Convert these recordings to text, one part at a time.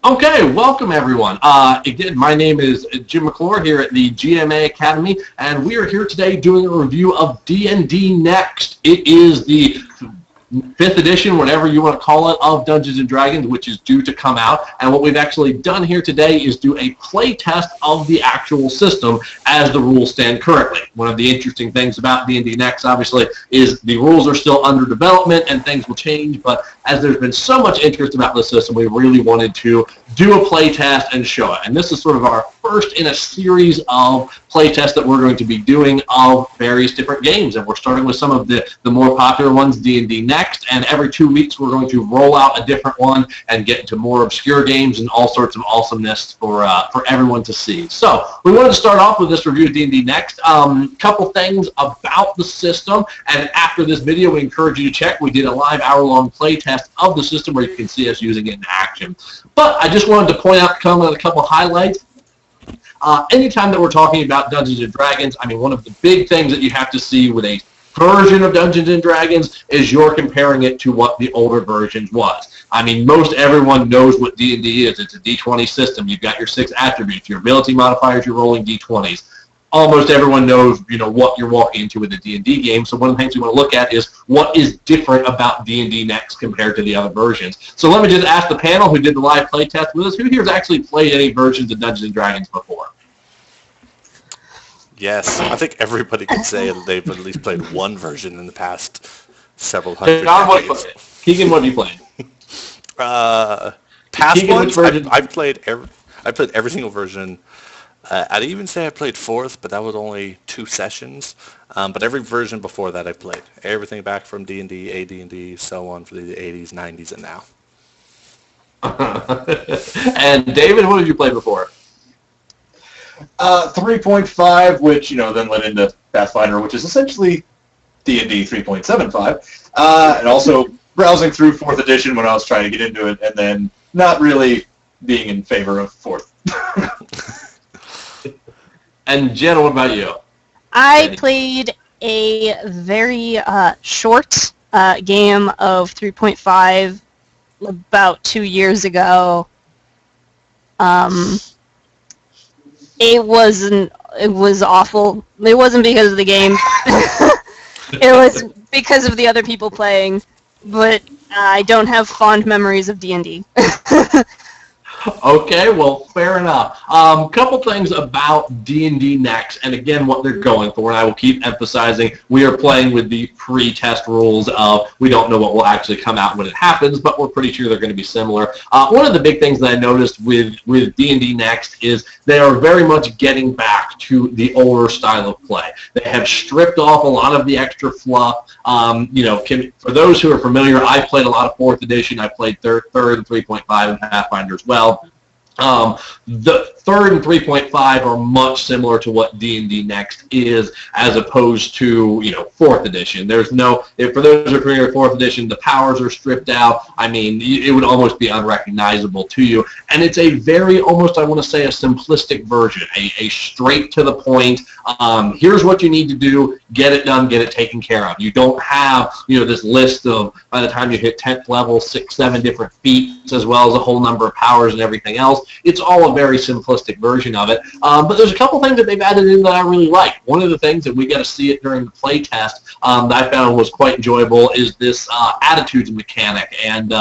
Okay, welcome everyone. Again, my name is Jim McClure here at the GMA Academy, and we are here today doing a review of D&D Next. It is the 5th edition, whatever you want to call it, of Dungeons & Dragons, which is due to come out. And what we've actually done here today is do a play test of the actual system as the rules stand currently. One of the interesting things about D&D Next, obviously, is the rules are still under development and things will change, but as there's been so much interest about the system, we really wanted to do a play test and show it. And this is sort of our first in a series of play tests that we're going to be doing of various different games. And we're starting with some of the more popular ones, D&D Next, and every 2 weeks we're going to roll out a different one and get into more obscure games and all sorts of awesomeness for everyone to see. So we wanted to start off with this review of D&D Next. Couple things about the system, and after this video we encourage you to check. We did a live hour-long play test of the system where you can see us using it in action. But I just wanted to point out a couple highlights. Anytime that we're talking about Dungeons & Dragons, I mean, one of the big things that you have to see with a version of Dungeons & Dragons is you're comparing it to what the older versions was. I mean, most everyone knows what D&D is. It's a D20 system. You've got your 6 attributes, your ability modifiers, you're rolling D20s. Almost everyone knows, what you're walking into with a D&D game. So one of the things we want to look at is what is different about D&D Next compared to the other versions. So let me just ask the panel who did the live play test with us, who here has actually played any versions of Dungeons & Dragons before? Yes, I think everybody could say they've at least played one version in the past several hundred years. Keegan, what have you played? Past Keegan, ones, I've played every single version. I'd even say I played 4th, but that was only 2 sessions. But every version before that I played. Everything back from D&D, AD&D, so on for the 80s, 90s, and now. And David, what did you play before? 3.5, which, then led into Pathfinder, which is essentially D&D 3.75. And also browsing through 4th edition when I was trying to get into it, and then not really being in favor of 4th. And Jenna, what about you? I played a very short game of 3.5 about 2 years ago. It was awful. It wasn't because of the game. It was because of the other people playing. But I don't have fond memories of D&D. Okay, well, fair enough. Couple things about D&D Next, and again, what they're going for, and I will keep emphasizing, we are playing with the pre-test rules of we don't know what will actually come out when it happens, but we're pretty sure they're going to be similar. One of the big things that I noticed with D&D Next is they are very much getting back to the older style of play. They have stripped off a lot of the extra fluff. For those who are familiar, I played a lot of 4th edition. I played 3rd and 3.5 and Pathfinder as well. The 3rd and 3.5 are much similar to what D&D Next is, as opposed to 4th edition. There's no, for those who are familiar with 4th edition, the powers are stripped out. I mean, it would almost be unrecognizable to you, and it's a very, almost I want to say, a simplistic version, a straight to the point. Here's what you need to do, get it done, get it taken care of. You don't have this list of, by the time you hit 10th level, 6, 7 different feats, as well as a whole number of powers and everything else. It's all a very simplistic version of it. But there's a couple things that they've added in that I really like. One of the things that we got to see it during the play test that I found was quite enjoyable is this attitudes mechanic and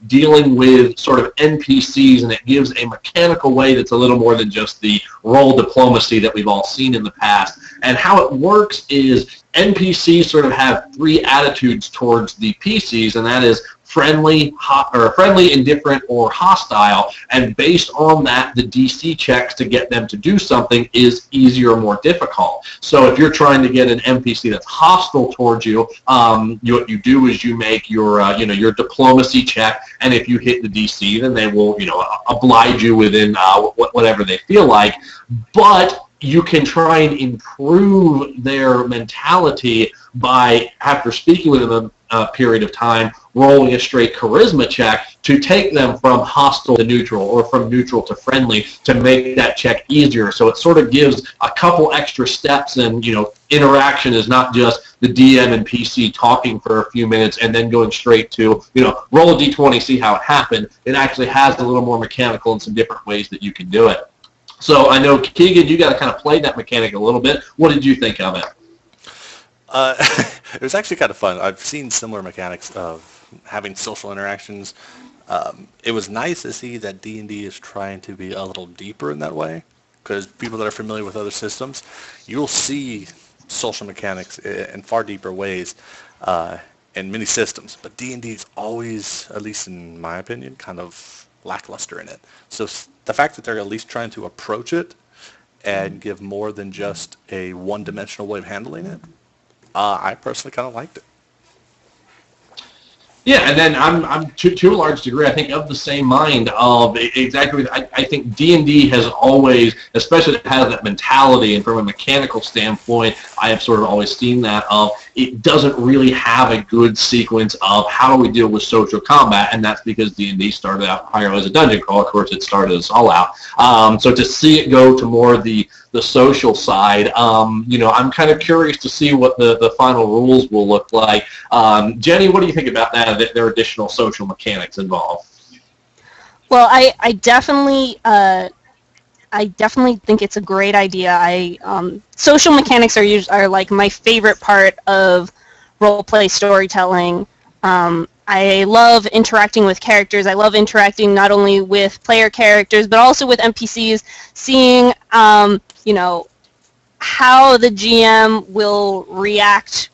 dealing with sort of NPCs, and it gives a mechanical way that's a little more than just the role diplomacy that we've all seen in the past. And how it works is NPCs sort of have 3 attitudes towards the PCs, and that is friendly, indifferent, or hostile, and based on that, the DC checks to get them to do something is easier or more difficult. So if you're trying to get an NPC that's hostile towards you, what you do is you make your, your diplomacy check, and if you hit the DC, then they will, oblige you within whatever they feel like. But you can try and improve their mentality by, after speaking with them a period of time, rolling a straight charisma check to take them from hostile to neutral or from neutral to friendly to make that check easier. So it sort of gives a couple extra steps, and interaction is not just the DM and PC talking for a few minutes and then going straight to roll a d20, see how it happened. It actually has a little more mechanical and some different ways that you can do it. So I know, Keegan, you got to kind of play that mechanic a little bit. What did you think of it? It was actually kind of fun. I've seen similar mechanics of having social interactions. It was nice to see that D&D is trying to be a little deeper in that way, because people that are familiar with other systems, you'll see social mechanics in far deeper ways in many systems. But D&D is always, at least in my opinion, kind of lackluster in it. So the fact that they're at least trying to approach it and give more than just a one-dimensional way of handling it, I personally kind of liked it. Yeah, and then I'm to a large degree, I think, of the same mind of exactly. I think D&D has always, especially it has that mentality, and from a mechanical standpoint, I have sort of always seen that of it doesn't really have a good sequence of how do we deal with social combat, and that's because D&D started out primarily as a dungeon crawl. Of course, it started us all out. So to see it go to more the social side, I'm kind of curious to see what the final rules will look like. Jenny, what do you think about that there are additional social mechanics involved? Well, I definitely think it's a great idea. Social mechanics are like my favorite part of role-play storytelling. I love interacting with characters. I love interacting not only with player characters, but also with NPCs, seeing, how the GM will react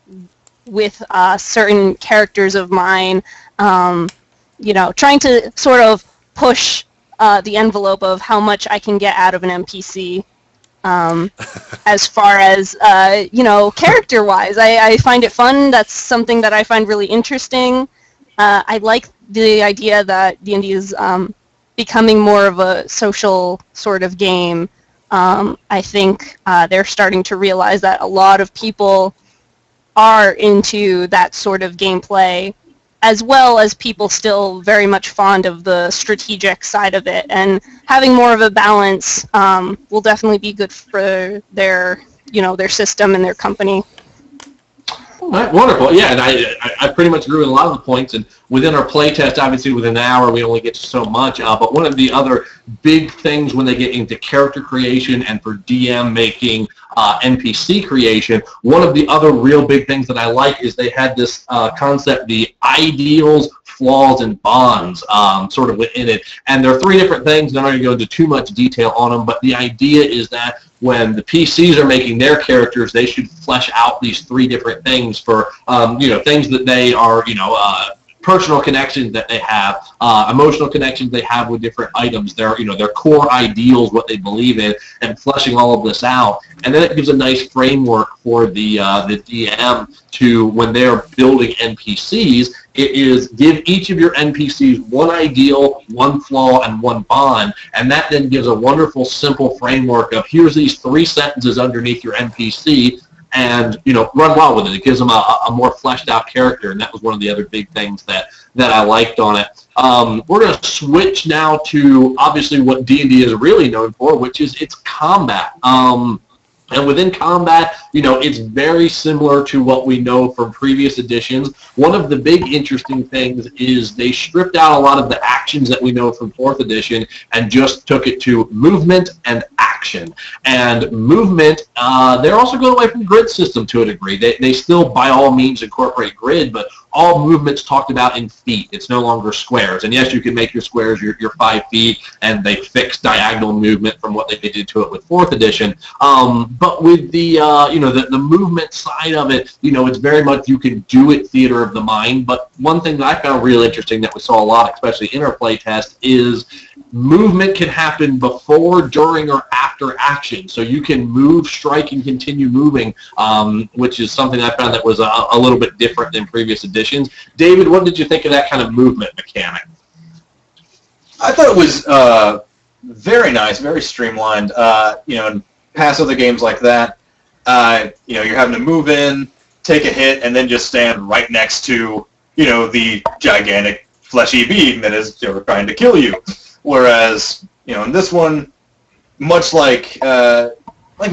with certain characters of mine, trying to sort of push the envelope of how much I can get out of an NPC. As far as, character-wise, I find it fun. That's something that I find really interesting. I like the idea that D&D is becoming more of a social sort of game. I think they're starting to realize that a lot of people are into that sort of gameplay, as well as people still very much fond of the strategic side of it. And having more of a balance will definitely be good for their system and their company. All right, wonderful. Yeah, and I pretty much agree with a lot of the points. And within our playtest, obviously within an hour, we only get to so much. But one of the other big things when they get into character creation and for DM making NPC creation, one of the other real big things that I like is they had this concept, the ideals, flaws, and bonds sort of within it. And there are three different things. I'm not going to go into too much detail on them, but the idea is that when the PCs are making their characters, they should flesh out these three different things for, things that they are, personal connections that they have, emotional connections they have with different items, their core ideals, what they believe in, and fleshing all of this out. And then it gives a nice framework for the DM to, when they're building NPCs, it is give each of your NPCs one ideal, one flaw, and one bond, and that then gives a wonderful, simple framework of here's these three sentences underneath your NPC, and run well with it. It gives them a more fleshed out character, and that was one of the other big things that I liked on it. We're going to switch now to obviously what D&D is really known for, which is its combat. And within combat, it's very similar to what we know from previous editions. One of the big interesting things is they stripped out a lot of the actions that we know from 4th edition and just took it to movement and action. And movement, they're also going away from grid system to a degree. They still, by all means, incorporate grid, but all movements talked about in feet. It's no longer squares. And yes, you can make your squares your 5 feet, and they fix diagonal movement from what they did to it with 4th edition. But with the the movement side of it, it's very much you can do it theater of the mind. But one thing that I found real interesting that we saw a lot, especially in our play test, is movement can happen before, during, or after action. So you can move, strike, and continue moving, which is something I found that was a little bit different than previous editions. David, what did you think of that kind of movement mechanic? I thought it was very nice, very streamlined. In past other games like that, you're having to move in, take a hit, and then just stand right next to the gigantic fleshy being that is trying to kill you. Whereas, in this one, much like you're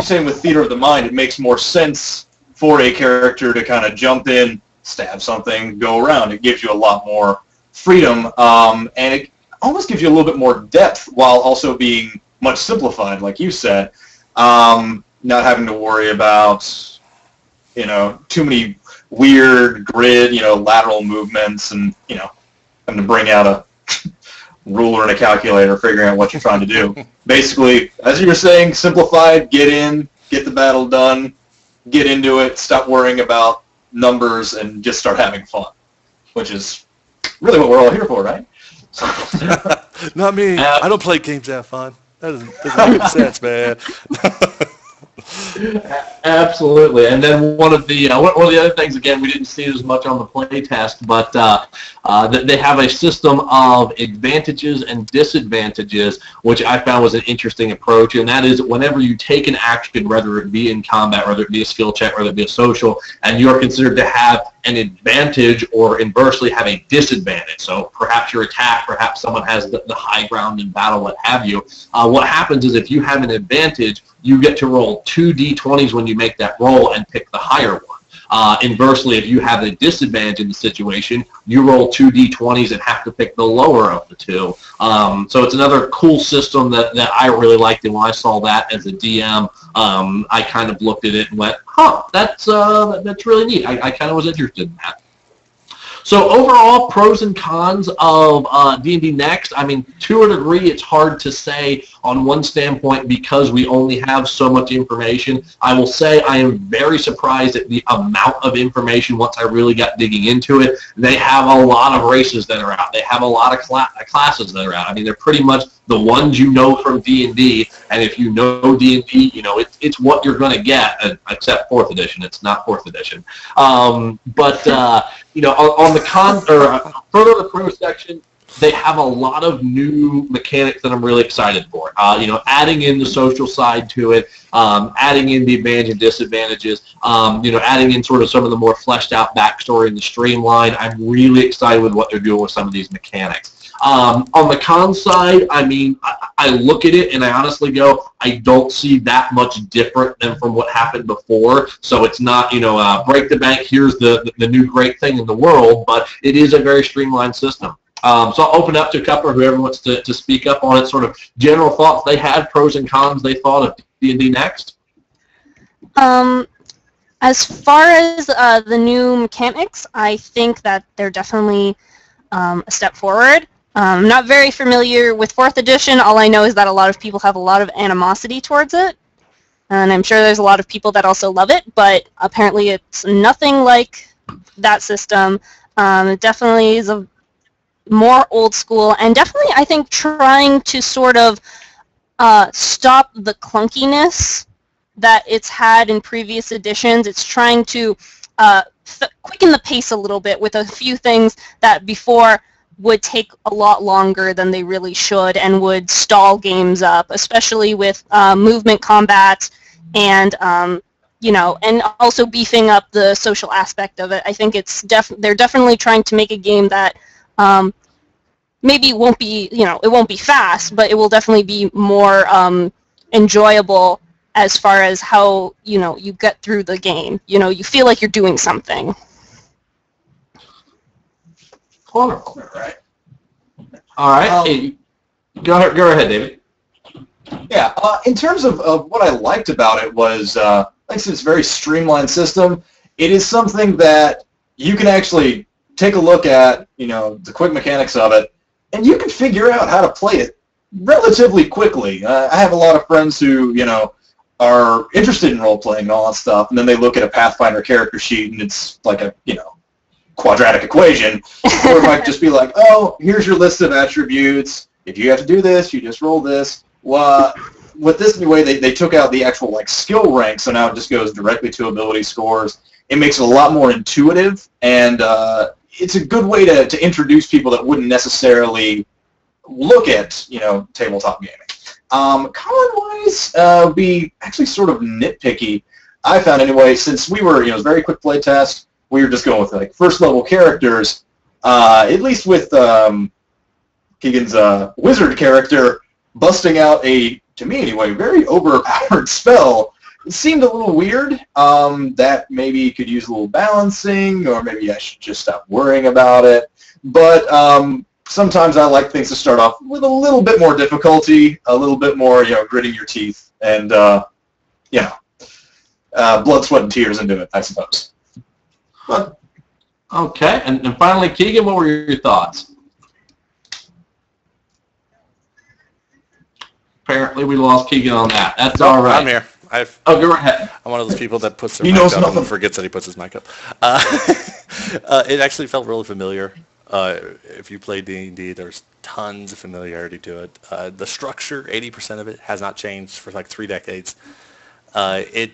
saying with Theater of the Mind, it makes more sense for a character to kind of jump in, stab something, go around. It gives you a lot more freedom, and it almost gives you a little bit more depth while also being much simplified, like you said. Not having to worry about, too many weird grid, lateral movements, and, having to bring out a ruler and a calculator, figuring out what you're trying to do. Basically, as you were saying, simplified, get in, get the battle done, get into it, stop worrying about numbers, and just start having fun, which is really what we're all here for, right? Not me. I don't play games to have fun. That doesn't make sense, man. Absolutely, and then one of the other things, again, we didn't see it as much on the play test, but they have a system of advantages and disadvantages, which I found was an interesting approach, and that is whenever you take an action, whether it be in combat, whether it be a skill check, whether it be a social, and you are considered to have an advantage or inversely have a disadvantage. So perhaps your attack, perhaps someone has the high ground in battle, what have you. What happens is if you have an advantage, you get to roll 2 d20s when you make that roll and pick the higher one. Inversely, if you have a disadvantage in the situation, you roll 2 d20s and have to pick the lower of the two. So it's another cool system that I really liked, and when I saw that as a DM, I kind of looked at it and went, huh, that's really neat. I kind of was interested in that. So overall, pros and cons of D&D Next, I mean, to a degree, it's hard to say on one standpoint because we only have so much information. I will say I am very surprised at the amount of information once I really got digging into it. They have a lot of races that are out. They have a lot of classes that are out. I mean, they're pretty much the ones you know from D&D, and if you know D&D, it's what you're going to get, except 4th edition. It's not 4th edition. On the further the pro section, they have a lot of new mechanics that I'm really excited for. Adding in the social side to it, adding in the advantage and disadvantages, adding in sort of some of the more fleshed out backstory and the streamline. I'm really excited with what they're doing with some of these mechanics. On the con side, I mean, I look at it and I honestly go, I don't see that much different than from what happened before. So it's not, break the bank, here's the new great thing in the world, but it is a very streamlined system. So I'll open up to a couple, or whoever wants to speak up on it, sort of general thoughts they had, pros and cons they thought of D&D Next. As far as the new mechanics, I think that they're definitely a step forward. I'm not very familiar with 4th edition. All I know is that a lot of people have a lot of animosity towards it, and I'm sure there's a lot of people that also love it, but apparently it's nothing like that system. It definitely is a more old school, and definitely I think trying to sort of stop the clunkiness that it's had in previous editions. It's trying to quicken the pace a little bit with a few things that before would take a lot longer than they really should and would stall games up, especially with movement combat and and also beefing up the social aspect of it. I think it's they're definitely trying to make a game that maybe it won't be it won't be fast, but it will definitely be more enjoyable as far as how you get through the game. You feel like you're doing something. Wonderful. All right. Hey, go ahead, David. Yeah. In terms of what I liked about it was, like I said, it's a very streamlined system. It is something that you can actually take a look at, the quick mechanics of it, and you can figure out how to play it relatively quickly. I have a lot of friends who, are interested in role-playing and all that stuff, and then they look at a Pathfinder character sheet, and it's like a, quadratic equation, or it might just be like, oh, here's your list of attributes. If you have to do this, you just roll this. Well, with this new way, they took out the actual skill rank, so now it just goes directly to ability scores. It makes it a lot more intuitive, and it's a good way to introduce people that wouldn't necessarily look at tabletop gaming. Con-wise, would be actually sort of nitpicky. I found anyway, since we were it was a very quick play test. We were just going with first level characters. At least with Keegan's wizard character busting out a, to me anyway, very overpowered spell. It seemed a little weird. That maybe could use a little balancing, or maybe I should just stop worrying about it. But sometimes I like things to start off with a little bit more difficulty, a little bit more, gritting your teeth, and blood, sweat, and tears into it, I suppose. But, okay, and finally, Keegan, what were your thoughts? Apparently, we lost Keegan on that. That's all right. I'm here. Go ahead. I'm one of those people that puts their mic up and forgets that he puts his mic up. It actually felt really familiar. If you play D&D, there's tons of familiarity to it. The structure, 80% of it, has not changed for like 3 decades. To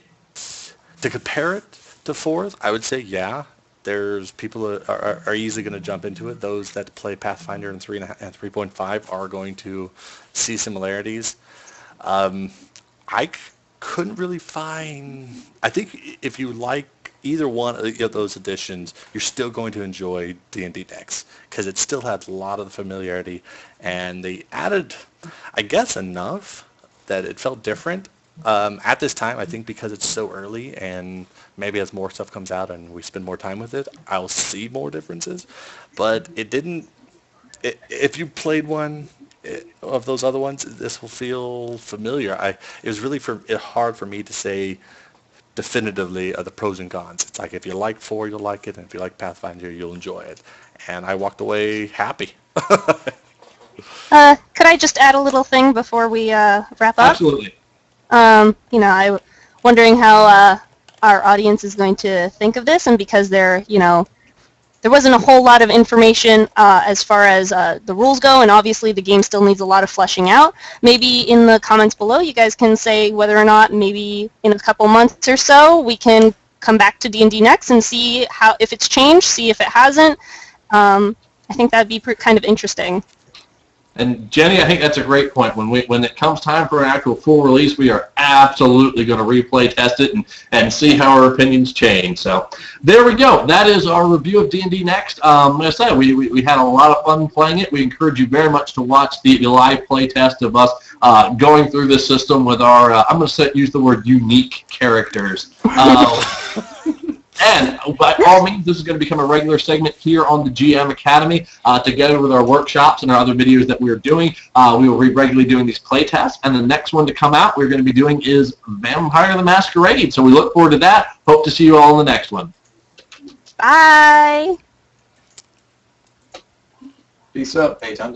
compare it to 4th, I would say, yeah, there's people that are easily going to jump into it. Those that play Pathfinder and 3.5 are going to see similarities. I couldn't really find... I think if you like either one of those editions, you're still going to enjoy D&D Next, because it still has a lot of the familiarity, and they added, I guess, enough that it felt different. At this time, I think because it's so early, and maybe as more stuff comes out and we spend more time with it, I'll see more differences. But it didn't... if you played one of those other ones, this will feel familiar. It was really hard for me to say definitively the pros and cons. It's like if you like 4, you'll like it, and if you like Pathfinder, you'll enjoy it. And I walked away happy. Could I just add a little thing before we wrap up? Absolutely. I'm wondering how our audience is going to think of this, and because there wasn't a whole lot of information as far as the rules go, and obviously the game still needs a lot of fleshing out. Maybe in the comments below you guys can say whether or not maybe in a couple months or so we can come back to D&D Next and see if it's changed, see if it hasn't. I think that'd be kind of interesting. And Jenny, I think that's a great point. When it comes time for an actual full release, we are absolutely going to replay test it and see how our opinions change. So there we go. That is our review of D&D Next. Like I said, we had a lot of fun playing it. We encourage you very much to watch the live play test of us going through this system with our, I'm going to use the word unique characters. And by all means, this is going to become a regular segment here on the GM Academy, together with our workshops and our other videos that we're doing. We will be regularly doing these play tests, and the next one to come out we're going to be doing is Vampire the Masquerade. So we look forward to that. Hope to see you all in the next one. Bye. Peace out. Hey, time.